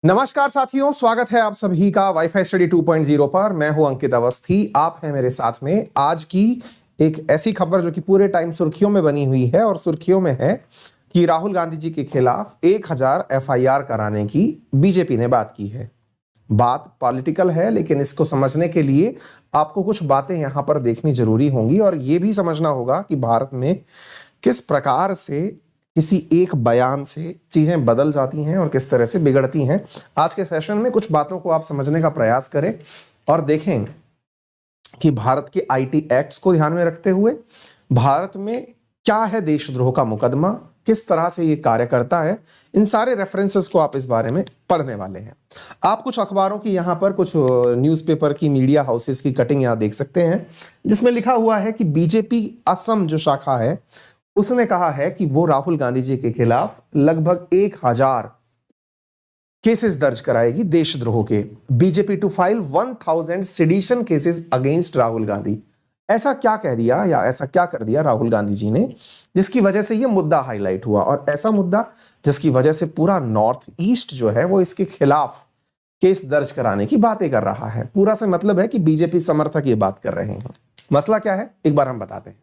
नमस्कार साथियों, स्वागत है आप सभी का वाईफाई स्टडी 2.0 पर। मैं हूं अंकित अवस्थी, आप हैं मेरे साथ में। आज की एक ऐसी खबर जो कि पूरे टाइम सुर्खियों में बनी हुई है और सुर्खियों में है कि राहुल गांधी जी के खिलाफ 1000 एफआईआर कराने की बीजेपी ने बात की है। बात पॉलिटिकल है, लेकिन इसको समझने के लिए आपको कुछ बातें यहां पर देखनी जरूरी होंगी और यह भी समझना होगा कि भारत में किस प्रकार से किसी एक बयान से चीजें बदल जाती हैं और किस तरह से बिगड़ती हैं। आज के सेशन में कुछ बातों को आप समझने का प्रयास करें और देखें कि भारत के आईटी एक्ट्स को ध्यान में रखते हुए भारत में क्या है देशद्रोह का मुकदमा, किस तरह से ये कार्य करता है। इन सारे रेफरेंसेस को आप इस बारे में पढ़ने वाले हैं। आप कुछ अखबारों की यहाँ पर, कुछ न्यूज़पेपर की, मीडिया हाउसेस की कटिंग यहाँ देख सकते हैं, जिसमें लिखा हुआ है कि बीजेपी असम जो शाखा है उसने कहा है कि वो राहुल गांधी जी के खिलाफ लगभग 1000 केसेस दर्ज कराएगी देशद्रोह के। BJP to file 1000 sedition cases against Rahul Gandhi. ऐसा क्या कह दिया या ऐसा क्या कर दिया राहुल गांधी जी ने जिसकी वजह से ये मुद्दा हाईलाइट हुआ, और ऐसा मुद्दा जिसकी वजह से पूरा नॉर्थ ईस्ट जो है वो इसके खिलाफ केस दर्ज कराने की बातें कर रहा है। पूरा से मतलब है कि बीजेपी समर्थक ये बात कर रहे हैं। मसला क्या है, एक बार हम बताते हैं।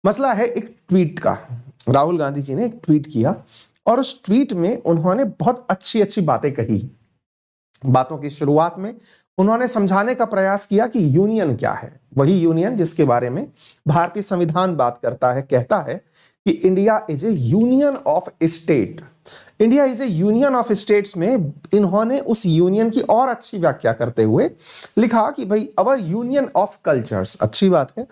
मसला है एक ट्वीट का। राहुल गांधी जी ने एक ट्वीट किया और उस ट्वीट में उन्होंने बहुत अच्छी अच्छी बातें कही। बातों की शुरुआत में उन्होंने समझाने का प्रयास किया कि यूनियन क्या है, वही यूनियन जिसके बारे में भारतीय संविधान बात करता है, कहता है कि India is A union of state. India is A union of states में इन्होंने उस यूनियन की और अच्छी व्याख्या करते हुए लिखा कि भाई अवर यूनियन ऑफ कल्चर्स, अच्छी बात है,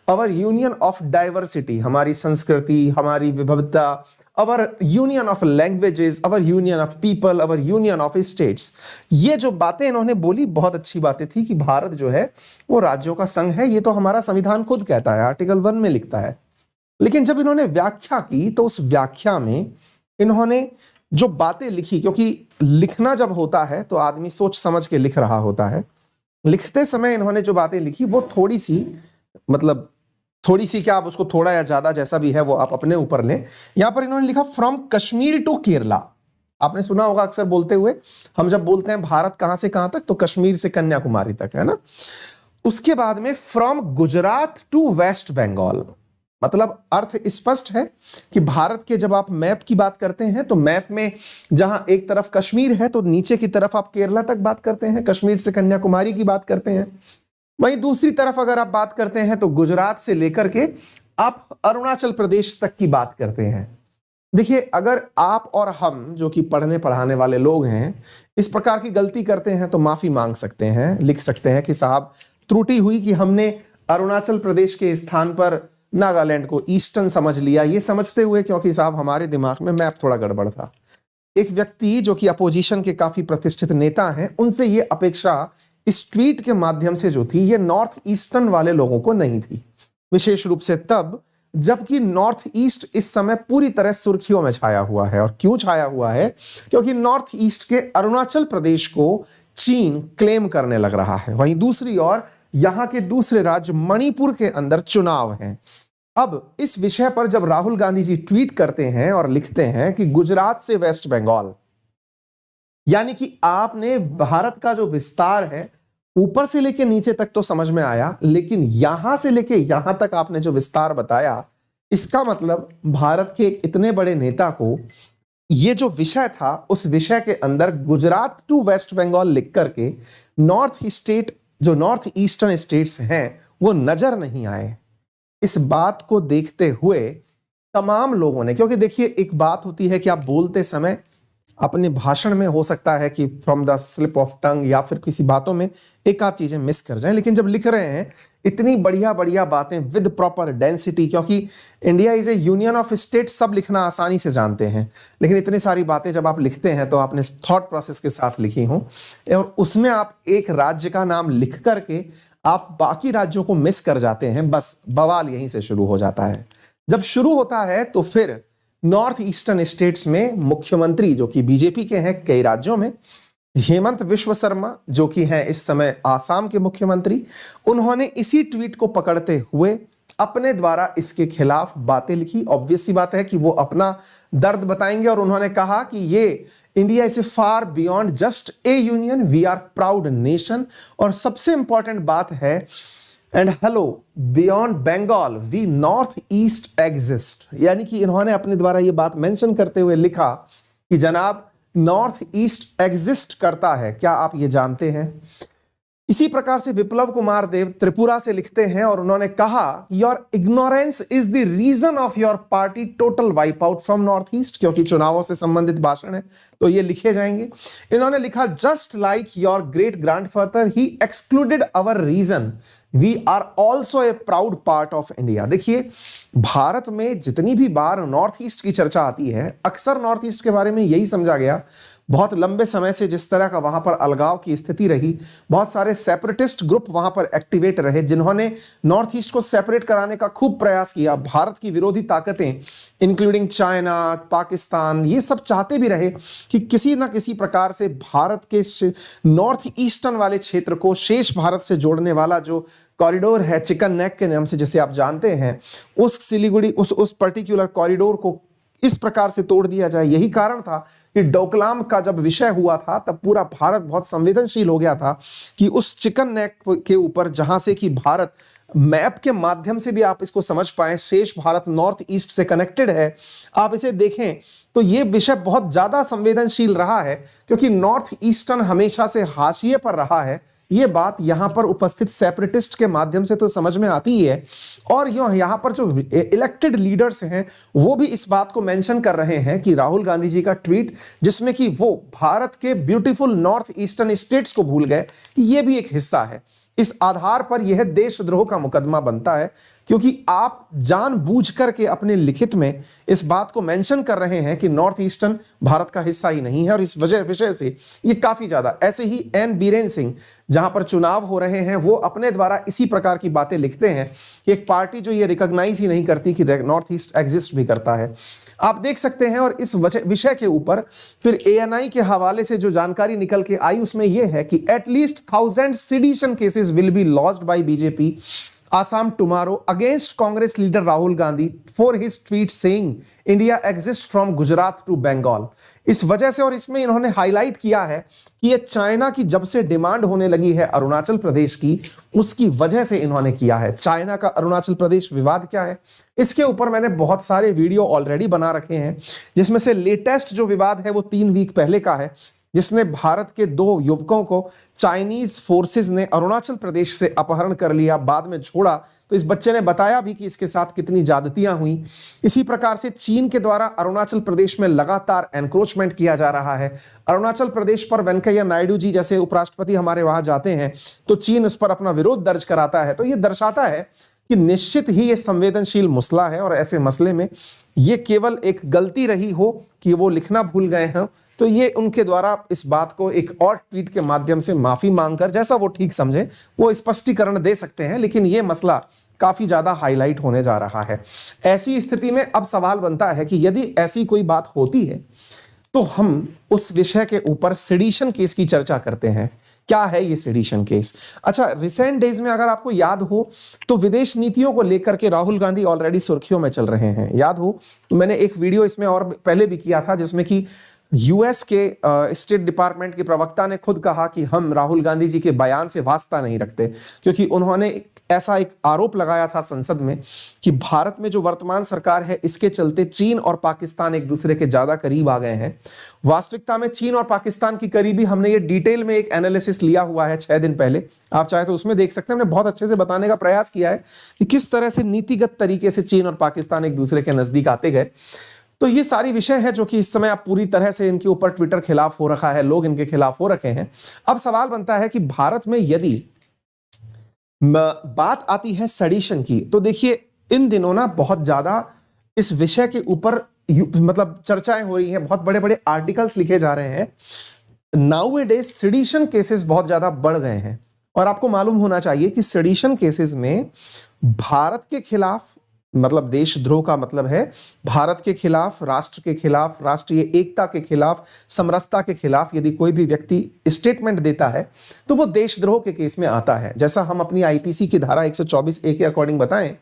अवर यूनियन ऑफ डाइवर्सिटी, हमारी संस्कृति, हमारी विविधता, our union of languages, our union of people, our union of states. ये जो बातें इन्होंने बोली बहुत अच्छी बातें थी कि भारत जो है वो राज्यों का संघ है। ये तो हमारा संविधान खुद कहता है, आर्टिकल 1 में लिखता है। लेकिन जब इन्होंने व्याख्या की तो उस व्याख्या में इन्होंने जो बातें लिखी, क्योंकि लिखना जब होता है तो आदमी सोच समझ के लिख रहा होता है, लिखते समय इन्होंने जो बातें लिखी वो थोड़ी सी, मतलब थोड़ी सी क्या, आप उसको थोड़ा या ज्यादा जैसा भी है वो आप अपने ऊपर लें। यहां पर इन्होंने लिखा फ्रॉम कश्मीर टू केरला। आपने सुना होगा अक्सर बोलते हुए, हम जब बोलते हैं भारत कहां से कहां तक, तो कश्मीर से कन्याकुमारी तक, है ना। उसके बाद में फ्रॉम गुजरात टू वेस्ट बंगाल। मतलब अर्थ स्पष्ट है कि भारत के जब आप मैप की बात करते हैं तो मैप में जहां एक तरफ कश्मीर है तो नीचे की तरफ आप केरला तक बात करते हैं, कश्मीर से कन्याकुमारी की बात करते हैं। वहीं दूसरी तरफ अगर आप बात करते हैं तो गुजरात से लेकर के आप अरुणाचल प्रदेश तक की बात करते हैं। देखिए, अगर आप और हम जो कि पढ़ने पढ़ाने वाले लोग हैं इस प्रकार की गलती करते हैं तो माफी मांग सकते हैं, लिख सकते हैं कि साहब त्रुटि हुई कि हमने अरुणाचल प्रदेश के स्थान पर नागालैंड को ईस्टर्न समझ लिया, ये समझते हुए क्योंकि साहब हमारे दिमाग में मैप थोड़ा गड़बड़ था। एक व्यक्ति जो कि अपोजिशन के काफी प्रतिष्ठित नेता हैं, उनसे ये अपेक्षा इस ट्वीट के माध्यम से जो थी ये नॉर्थ ईस्टर्न वाले लोगों को नहीं थी, विशेष रूप से तब जबकि नॉर्थ ईस्ट इस समय पूरी तरह सुर्खियों में छाया हुआ है। और क्यों छाया हुआ है? क्योंकि नॉर्थ ईस्ट के अरुणाचल प्रदेश को चीन क्लेम करने लग रहा है। वहीं दूसरी ओर यहां के दूसरे राज्य मणिपुर के अंदर चुनाव हैं। अब इस विषय पर जब राहुल गांधी जी ट्वीट करते हैं और लिखते हैं कि गुजरात से वेस्ट बंगाल, यानी कि आपने भारत का जो विस्तार है ऊपर से लेके नीचे तक तो समझ में आया, लेकिन यहां से लेके यहां तक आपने जो विस्तार बताया, इसका मतलब भारत के इतने बड़े नेता को ये जो विषय था उस विषय के अंदर गुजरात टू वेस्ट बंगाल लिख करके नॉर्थ स्टेट, जो नॉर्थ ईस्टर्न स्टेट्स हैं, वो नजर नहीं आए। इस बात को देखते हुए तमाम लोगों ने, क्योंकि देखिए एक बात होती है कि आप बोलते समय अपने भाषण में हो सकता है कि from the slip of tongue या फिर किसी बातों में एक आध चीजें मिस कर जाएं, लेकिन जब लिख रहे हैं इतनी बढ़िया बढ़िया बातें विद प्रॉपर डेंसिटी, क्योंकि India is A union of state, सब लिखना आसानी से जानते हैं, लेकिन इतनी सारी बातें जब आप लिखते हैं तो आपने थॉट प्रोसेस के साथ लिखी हो और उसमें आप एक राज्य का नाम लिख करके आप बाकी राज्यों को मिस कर जाते हैं, बस बवाल यहीं से शुरू हो जाता है। जब शुरू होता है तो फिर नॉर्थ ईस्टर्न स्टेट्स में मुख्यमंत्री जो कि बीजेपी के हैं कई राज्यों में, हेमंत विश्व शर्मा जो कि हैं इस समय आसाम के मुख्यमंत्री, उन्होंने इसी ट्वीट को पकड़ते हुए अपने द्वारा इसके खिलाफ बातें लिखी। ऑब्वियस सी बात है कि वो अपना दर्द बताएंगे और उन्होंने कहा कि ये India is far beyond just a union, we are proud nation. और सबसे इंपॉर्टेंट बात है, and hello beyond Bengal we North East exist. यानी कि इन्होंने अपने द्वारा ये बात मेंशन करते हुए लिखा कि जनाब नॉर्थ ईस्ट एग्जिस्ट करता है, क्या आप ये जानते हैं? इसी प्रकार से विप्लव कुमार देव त्रिपुरा से लिखते हैं और उन्होंने कहा your ignorance is the reason of your party total wipe out from North East, क्योंकि चुनावों से संबंधित भाषण है तो ये लिखे जाएंगे। इन्होंने लिखा just like your great grandfather he excluded our region, we are also a proud part of India. देखिए, भारत में जितनी भी बार नॉर्थ ईस्ट की चर्चा आती है, अक्सर नॉर्थ ईस्ट के बारे में यही समझा गया, बहुत लंबे समय से जिस तरह का वहां पर अलगाव की स्थिति रही, बहुत सारे सेपरेटिस्ट ग्रुप वहां पर एक्टिवेट रहे जिन्होंने नॉर्थ ईस्ट को सेपरेट कराने का खूब प्रयास किया। भारत की विरोधी ताकतें इंक्लूडिंग चाइना, पाकिस्तान, ये सब चाहते भी रहे कि किसी ना किसी प्रकार से भारत के नॉर्थ ईस्टर्न वाले क्षेत्र को शेष भारत से जोड़ने वाला जो कॉरिडोर है, चिकन नेक के नाम से जिसे आप जानते हैं, उस सिलीगुड़ी उस पर्टिकुलर कॉरिडोर को इस प्रकार से तोड़ दिया जाए। यही कारण था कि डोकलाम का जब विषय हुआ था तब पूरा भारत बहुत संवेदनशील हो गया था कि उस चिकन नेक के ऊपर, जहां से कि भारत मैप के माध्यम से भी आप इसको समझ पाए, शेष भारत नॉर्थ ईस्ट से कनेक्टेड है, आप इसे देखें तो ये विषय बहुत ज्यादा संवेदनशील रहा है क्योंकि नॉर्थ ईस्टर्न हमेशा से हाशिए पर रहा है। ये बात यहां पर उपस्थित सेपरेटिस्ट के माध्यम से तो समझ में आती ही है, और यहां पर जो इलेक्टेड लीडर्स हैं वो भी इस बात को मेंशन कर रहे हैं कि राहुल गांधी जी का ट्वीट जिसमें कि वो भारत के ब्यूटीफुल नॉर्थ ईस्टर्न स्टेट्स को भूल गए कि ये भी एक हिस्सा है। इस आधार पर यह देशद्रोह का मुकदमा बनता है क्योंकि आप जानबूझ करके अपने लिखित में इस बात को मेंशन कर रहे हैं कि नॉर्थ ईस्टर्न भारत का हिस्सा ही नहीं है। और इस विषय से ये काफी ज्यादा, ऐसे ही एन बीरेन सिंह जहां पर चुनाव हो रहे हैं वो अपने द्वारा इसी प्रकार की बातें लिखते हैं कि एक पार्टी जो ये रिकॉग्नाइज ही नहीं करती कि नॉर्थ ईस्ट एग्जिस्ट भी करता है, आप देख सकते हैं। और इस विषय के ऊपर फिर एएनआई के हवाले से जो जानकारी निकल के आई उसमें यह है कि at least 1000 sedition cases will be lodged by BJP Assam tomorrow against Congress leader Rahul Gandhi for his tweet saying India exists from Gujarat to Bengal। इस वजह से, और इसमें इन्होंने हाईलाइट किया है कि ये चाइना की जब से डिमांड होने लगी है अरुणाचल प्रदेश की, उसकी वजह से इन्होंने किया है। चाइना का अरुणाचल प्रदेश विवाद क्या है, इसके ऊपर मैंने बहुत सारे वीडियो ऑलरेडी बना रखे हैं, जिसमें से लेटेस्ट जो विवाद है वो 3 वीक पहले का है, जिसने भारत के 2 युवकों को चाइनीज फोर्सेस ने अरुणाचल प्रदेश से अपहरण कर लिया, बाद में छोड़ा। तो इस बच्चे ने बताया भी कि इसके साथ कितनी ज्यादतियां हुई। इसी प्रकार से चीन के द्वारा अरुणाचल प्रदेश में लगातार एनक्रोचमेंट किया जा रहा है। अरुणाचल प्रदेश पर वेंकैया नायडू जी जैसे उपराष्ट्रपति हमारे वहां जाते हैं तो चीन उस पर अपना विरोध दर्ज कराता है। तो यह दर्शाता है कि निश्चित ही ये संवेदनशील मसला है और ऐसे मसले में ये केवल एक गलती रही हो कि वो लिखना भूल गए हैं, तो ये उनके द्वारा इस बात को एक और ट्वीट के माध्यम से माफी मांगकर, जैसा वो ठीक समझे, वो स्पष्टीकरण दे सकते हैं। लेकिन ये मसला काफी ज्यादा हाईलाइट होने जा रहा है। ऐसी स्थिति में अब सवाल बनता है कि यदि ऐसी कोई बात होती है तो हम उस विषय के ऊपर सेडिशन केस की चर्चा करते हैं। क्या है ये सेडिशन केस? अच्छा, रिसेंट डेज में अगर आपको याद हो तो विदेश नीतियों को लेकर के राहुल गांधी ऑलरेडी सुर्खियों में चल रहे हैं। याद हो तो मैंने एक वीडियो इसमें और पहले भी किया था जिसमें कि यूएस के स्टेट डिपार्टमेंट के प्रवक्ता ने खुद कहा कि हम राहुल गांधी जी के बयान से वास्ता नहीं रखते, क्योंकि उन्होंने ऐसा एक आरोप लगाया था संसद में कि भारत में जो वर्तमान सरकार है इसके चलते चीन और पाकिस्तान एक दूसरे के ज्यादा करीब आ गए हैं। वास्तविकता में चीन और पाकिस्तान की करीबी हमने ये डिटेल में एक एनालिसिस लिया हुआ है 6 दिन पहले, आप चाहे तो उसमें देख सकते हैं। हमने बहुत अच्छे से बताने का प्रयास किया है कि किस तरह से नीतिगत तरीके से चीन और पाकिस्तान एक दूसरे के नजदीक आते गए। तो ये सारी विषय है जो कि इस समय आप पूरी तरह से इनके ऊपर ट्विटर खिलाफ हो रखा है, लोग इनके खिलाफ हो रखे हैं। अब सवाल बनता है कि भारत में यदि बात आती है सेडिशन की, तो देखिए इन दिनों ना बहुत ज्यादा इस विषय के ऊपर मतलब चर्चाएं हो रही हैं, बहुत बड़े बड़े आर्टिकल्स लिखे जा रहे हैं। नाउअडेज सेडिशन केसेस बहुत ज्यादा बढ़ गए हैं और आपको मालूम होना चाहिए कि सेडिशन केसेस में भारत के खिलाफ, मतलब देशद्रोह का मतलब है भारत के खिलाफ, राष्ट्र के खिलाफ, राष्ट्रीय एकता के खिलाफ, समरसता के खिलाफ यदि कोई भी व्यक्ति स्टेटमेंट देता है तो वो देशद्रोह के केस में आता है। जैसा हम अपनी आईपीसी की धारा 124A के अकॉर्डिंग बताएं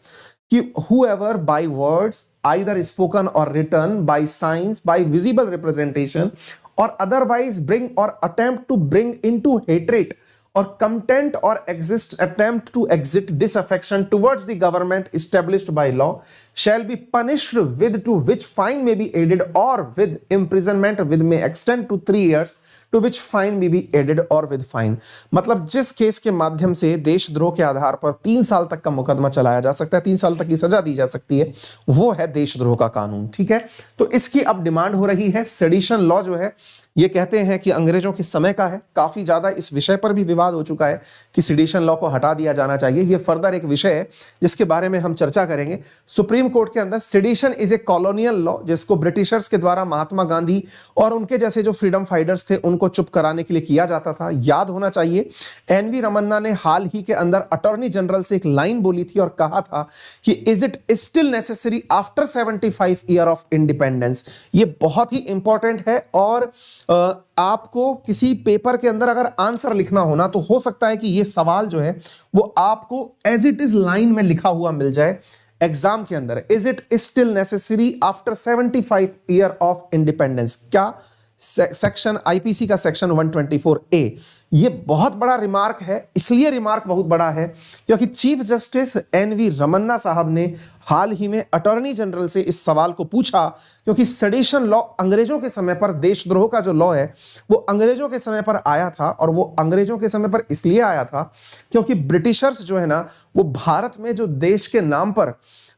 कि whoever by words either spoken or written, by signs, by visible representation or otherwise bring or attempt to bring into hatred or contempt or attempt to exit disaffection towards the government established by law shall be punished with to which fine may be added or with imprisonment with may extend to 3 years to which fine may be added और with fine. मतलब जिस case के माध्यम से देशद्रोह के आधार पर 3 साल तक का मुकदमा चलाया जा सकता है, 3 साल तक की सजा दी जा सकती है, वो है देशद्रोह का कानून। ठीक है, तो इसकी अब डिमांड हो रही है। सेडिशन लॉ जो है ये कहते हैं कि अंग्रेजों के समय का है, काफी ज्यादा इस विषय पर भी विवाद हो चुका है कि सेडिशन लॉ को हटा दिया जाना चाहिए। ये फर्दर एक विषय है जिसके बारे में हम चर्चा करेंगे। सुप्रीम कोर्ट के अंदर sedition is a colonial law जिसको ब्रिटिशर्स के द्वारा महात्मा गांधी और उनके जैसे जो फ्रीडम फाइटर्स थे उनको चुप कराने के लिए किया जाता था। याद होना चाहिए एनवी रमन्ना ने हाल ही के अंदर अटॉर्नी जनरल से एक लाइन बोली थी और कहा था कि is it still necessary after 75 year of independence. ये बहुत ही इंपॉर्टेंट है और आपको किसी पेपर के अंदर अगर आंसर लिखना होना तो हो सकता है कि ये सवाल जो है वो आपको एज इट इज लाइन में लिखा हुआ मिल जाए एग्जाम के अंदर। Is it still necessary after 75 year of independence. क्या सेक्शन आईपीसी का सेक्शन 124A। ये बहुत बड़ा रिमार्क है, इसलिए रिमार्क बहुत बड़ा है क्योंकि चीफ जस्टिस एनवी रमन्ना साहब ने हाल ही में अटॉर्नी जनरल से इस सवाल को पूछा क्योंकि सेडिशन लॉ अंग्रेजों के समय पर, देशद्रोह का जो लॉ है वो अंग्रेजों के समय पर आया था और वो अंग्रेजों के समय पर इसलिए आया था क्योंकि ब्रिटिशर्स जो है ना वो भारत में जो देश के नाम पर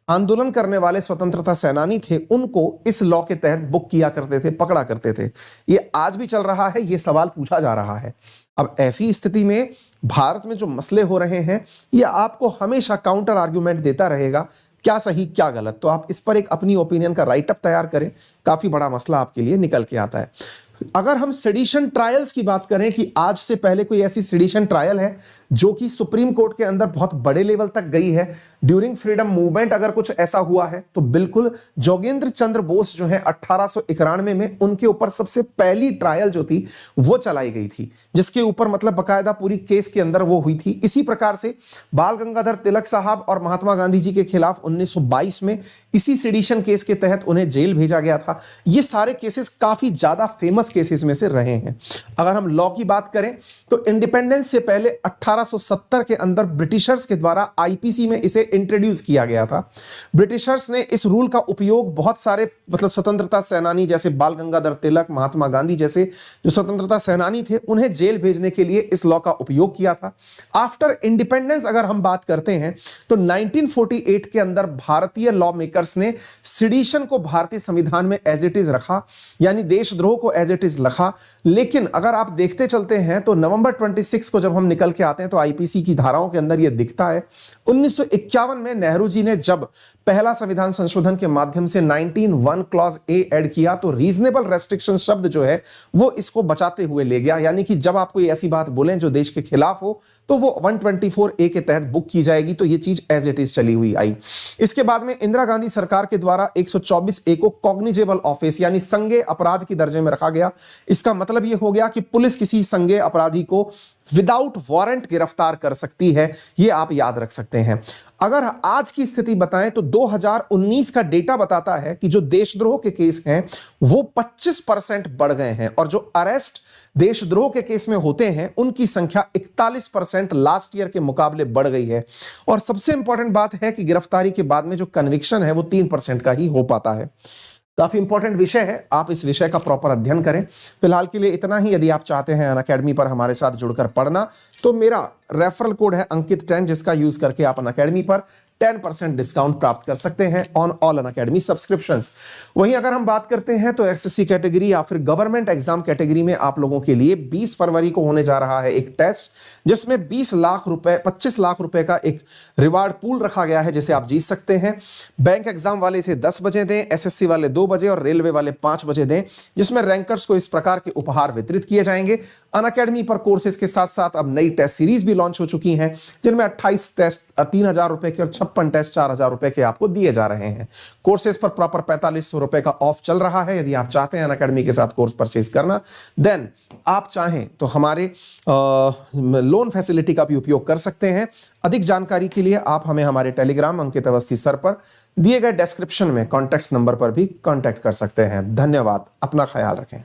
आंदोलन करने वाले स्वतंत्रता सेनानी थे उनको इस लॉ के तहत बुक किया करते थे, पकड़ा करते थे। ये आज भी चल रहा है, ये सवाल पूछा जा रहा है। अब ऐसी स्थिति में भारत में जो मसले हो रहे हैं ये आपको हमेशा काउंटर आर्ग्यूमेंट देता रहेगा, क्या सही क्या गलत। तो आप इस पर एक अपनी ओपिनियन का राइट अप तैयार करें, काफी बड़ा मसला आपके लिए निकल के आता है। अगर हम सेडिशन ट्रायल्स की बात करें कि आज से पहले कोई ऐसी सेडिशन ट्रायल है जो कि सुप्रीम कोर्ट के अंदर बहुत बड़े लेवल तक गई है ड्यूरिंग फ्रीडम मूवमेंट, अगर कुछ ऐसा हुआ है तो बिल्कुल जोगेंद्र चंद्र बोस जो है 1891 में उनके ऊपर सबसे पहली ट्रायल जो थी वो चलाई गई थी, जिसके ऊपर मतलब बकायदा पूरी केस के अंदर वो हुई थी। इसी प्रकार से बाल गंगाधर तिलक साहब और महात्मा गांधी जी के खिलाफ 1922 में इसी सेडिशन केस के तहत उन्हें जेल भेजा गया था। ये सारे केसेस काफी ज्यादा फेमस केसेस में से रहे हैं। अगर हम लॉ की बात करें तो इंडिपेंडेंस से पहले 1870 के अंदर ब्रिटिशर्स के द्वारा आईपीसी में इसे इंट्रोड्यूस किया गया था। ब्रिटिशर्स ने इस रूल का उपयोग बहुत सारे मतलब स्वतंत्रता सेनानी जैसे बाल गंगाधर तिलक, महात्मा गांधी जैसे जो स्वतंत्रता सेनानी थे उन्हें जेल भेजने के लिए इस लॉ का उपयोग किया था। आफ्टर इंडिपेंडेंस अगर हम बात करते हैं तो 1948 के अंदर भारतीय लॉ मेकर्स ने सेडिशन को भारतीय संविधान में एज इट इज रखा, यानी देशद्रोह को एज इट इज लिखा। लेकिन अगर आप देखते चलते हैं तो नवंबर 26 को जब हम निकल के आते हैं तो आईपीसी की धाराओं के अंदर यह दिखता है। 1951 में नेहरू जी ने जब पहला संविधान संशोधन के माध्यम से 19(1) क्लॉज ए ऐड किया तो रीजनेबल रेस्ट्रिक्शन शब्द जो है वो इसको बचाते हुए ले गया, यानी कि जब आप कोई ऐसी बात बोलें जो देश के खिलाफ हो तो वो 124A के तहत बुक की जाएगी। तो ये चीज एज इट इज चली हुई आई। इसके बाद में इंदिरा गांधी सरकार के द्वारा 124A को कॉग्निजेबल ऑफेंस यानी संज्ञेय अपराध की दर्जे में रखा गया। इसका मतलब यह हो गया कि पुलिस किसी संज्ञेय अपराधी को विदाउट वारंट गिरफ्तार कर सकती है, यह आप याद रख सकते हैं। अगर आज की स्थिति बताएं तो 2019 का डेटा बताता है कि जो देशद्रोह के केस हैं वो 25% बढ़ गए हैं और जो अरेस्ट देशद्रोह के केस में होते हैं उनकी संख्या 41% लास्ट ईयर के मुकाबले बढ़ गई है। और सबसे इंपॉर्टेंट बात है कि गिरफ्तारी के बाद में जो कन्विक्शन है वो 3% का ही हो पाता है। काफी इंपॉर्टेंट विषय है, आप इस विषय का प्रॉपर अध्ययन करें। फिलहाल के लिए इतना ही। यदि आप चाहते हैं अनअकैडमी पर हमारे साथ जुड़कर पढ़ना तो मेरा रेफरल कोड है अंकित10 जिसका यूज करके आप अनअकैडमी पर 10% डिस्काउंट प्राप्त कर सकते हैं ऑन ऑल अनअकैडमी सब्सक्रिप्शंस। वहीं अगर हम बात करते हैं तो एसएससी कैटेगरी या फिर गवर्नमेंट एग्जाम कैटेगरी में आप लोगों के लिए 20 फरवरी को होने जा रहा है एक टेस्ट जिसमें 25 लाख रुपए का एक रिवार्ड पूल रखा गया है जिसे आप जीत सकते हैं। बैंक एग्जाम वाले इसे 10 बजे दें, एसएससी वाले 2 बजे और रेलवे वाले 5 बजे दें, जिसमें रैंकर्स को इस प्रकार के उपहार वितरित किए जाएंगे। अनअकैडमी पर कोर्सेज के साथ साथ अब नई टेस्ट सीरीज भी लॉन्च हो चुकी हैं जिनमें 28 टेस्ट 3000 रुपए के और 56 टेस्ट 4,000 रुपए के आपको दिए जा रहे हैं। कोर्सेज पर प्रॉपर 4500 रुपए का ऑफ चल रहा है। यदि आप चाहते हैं अनअकैडमी के साथ कोर्स परचेज करना, देन आप चाहें तो हमारे लोन फैसिलिटी का भी उपयोग कर सकते हैं। अधिक जानकारी के लिए आप हमें हमारे टेलीग्राम अंकित अवस्थी सर पर दिए गए डिस्क्रिप्शन में कॉन्टैक्ट नंबर पर भी कॉन्टैक्ट कर सकते हैं। धन्यवाद, अपना ख्याल रखें।